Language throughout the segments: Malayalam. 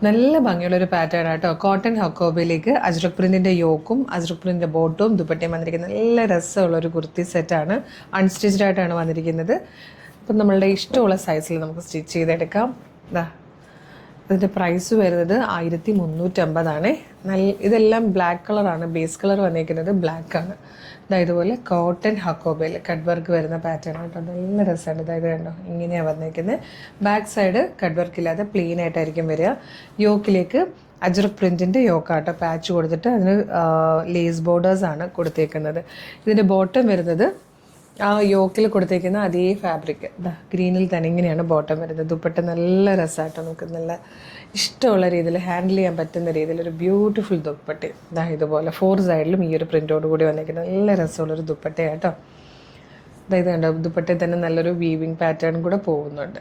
നല്ല ഭംഗിയുള്ളൊരു പാറ്റേൺ ആട്ടോ. കോട്ടൺ ഹക്കോബയിലേക്ക് അജ്രക് പ്രിൻറ്റിൻ്റെ യോക്കും അജ്രക് പ്രിൻറ്റിൻ്റെ ബോട്ടും ദുപ്പട്ടയും വന്നിരിക്കുന്നത് നല്ല രസമുള്ളൊരു കുർത്തി സെറ്റാണ്. അൺസ്റ്റിച്ച്ഡ് ആയിട്ടാണ് വന്നിരിക്കുന്നത്. അപ്പം നമ്മളുടെ ഇഷ്ടമുള്ള സൈസിൽ നമുക്ക് സ്റ്റിച്ച് ചെയ്തെടുക്കാം. ഇതിൻ്റെ പ്രൈസ് വരുന്നത് 1350 ഇതെല്ലാം ബ്ലാക്ക് കളറാണ്. ബേസ് കളർ വന്നിരിക്കുന്നത് ബ്ലാക്കാണ്. ഇതുപോലെ കോട്ടൺ ഹക്കോബയിൽ കട്ട് വർക്ക് വരുന്ന പാറ്റേൺ ആട്ടോ. നല്ല രസമാണ്. ഇതായത് കണ്ടോ, ഇങ്ങനെയാണ് വന്നിരിക്കുന്നത്. ബാക്ക് സൈഡ് കട്ട് വർക്ക് ഇല്ലാതെ പ്ലെയിൻ ആയിട്ടായിരിക്കും വരിക. യോക്കിലേക്ക് അജ്രക് പ്രിൻറ്റിൻ്റെ യോക്കാട്ടോ, പാച്ച് കൊടുത്തിട്ട് അതിന് ലേസ് ബോർഡേഴ്സാണ് കൊടുത്തേക്കുന്നത്. ഇതിൻ്റെ ബോട്ടം വരുന്നത് ആ യോക്കിൽ കൊടുത്തേക്കുന്ന അതേ ഫാബ്രിക് ഗ്രീനിൽ തന്നെ ഇങ്ങനെയാണ് ബോട്ടം വരുന്നത്. ദുപ്പട്ട നല്ല രസമായിട്ടോ, നമുക്ക് നല്ല ഇഷ്ടമുള്ള രീതിയിൽ ഹാൻഡിൽ ചെയ്യാൻ പറ്റുന്ന രീതിയിൽ ഒരു ബ്യൂട്ടിഫുൾ ദുപ്പട്ട. ഇതുപോലെ 4 സൈഡിലും ഈ ഒരു പ്രിൻ്റോട് കൂടി വന്നിരിക്കുന്നത് നല്ല രസമുള്ളൊരു ദുപ്പട്ടയാട്ടോ. അതായത് കണ്ടോ, ദുപ്പട്ടയിൽ തന്നെ നല്ലൊരു വീവിങ് പാറ്റേൺ കൂടെ പോകുന്നുണ്ട്.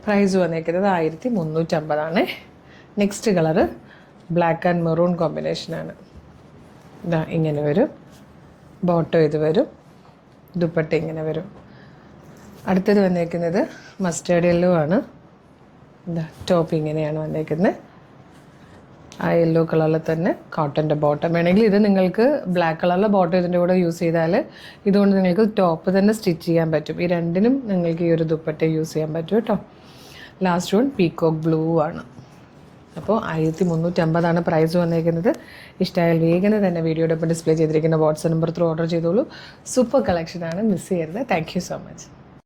പ്രൈസ് വന്നിരിക്കുന്നത് 1350. Next colour black and maroon കോമ്പിനേഷനാണ്. ഇങ്ങനെ വരും ബോട്ടം, ഇത് വരും ദുപ്പട്ട ഇങ്ങനെ വരും. അടുത്തത് വന്നേക്കുന്നത് മസ്റ്റേർഡ് യെല്ലോ ആണ്. ടോപ്പ് ഇങ്ങനെയാണ് വന്നേക്കുന്നത്. ആ യെല്ലോ കളറിൽ തന്നെ കോട്ടൻ്റെ ബോട്ടം. വേണമെങ്കിൽ ഇത് നിങ്ങൾക്ക് ബ്ലാക്ക് കളറിലെ ബോട്ടം ഇതിൻ്റെ കൂടെ യൂസ് ചെയ്താൽ ഇതുകൊണ്ട് നിങ്ങൾക്ക് ടോപ്പ് തന്നെ സ്റ്റിച്ച് ചെയ്യാൻ പറ്റും. ഈ രണ്ടിനും നിങ്ങൾക്ക് ഈ ഒരു ദുപ്പട്ട യൂസ് ചെയ്യാൻ പറ്റും കേട്ടോ. ലാസ്റ്റ് വൺ പീക്കോക്ക് ബ്ലൂ ആണ്. അപ്പോൾ 1350 പ്രൈസ് വന്നിരിക്കുന്നത്. ഇഷ്ടമായാൽ വേഗം തന്നെ വീഡിയോയുടെ ഒപ്പം ഡിസ്പ്ലേ ചെയ്തിരിക്കുന്ന വാട്സ്ആപ്പ് നമ്പർ ത്രൂ ഓർഡർ ചെയ്തോളൂ. സൂപ്പർ കളക്ഷനാണ്, മിസ് ചെയ്യരുത്. Thank you so much.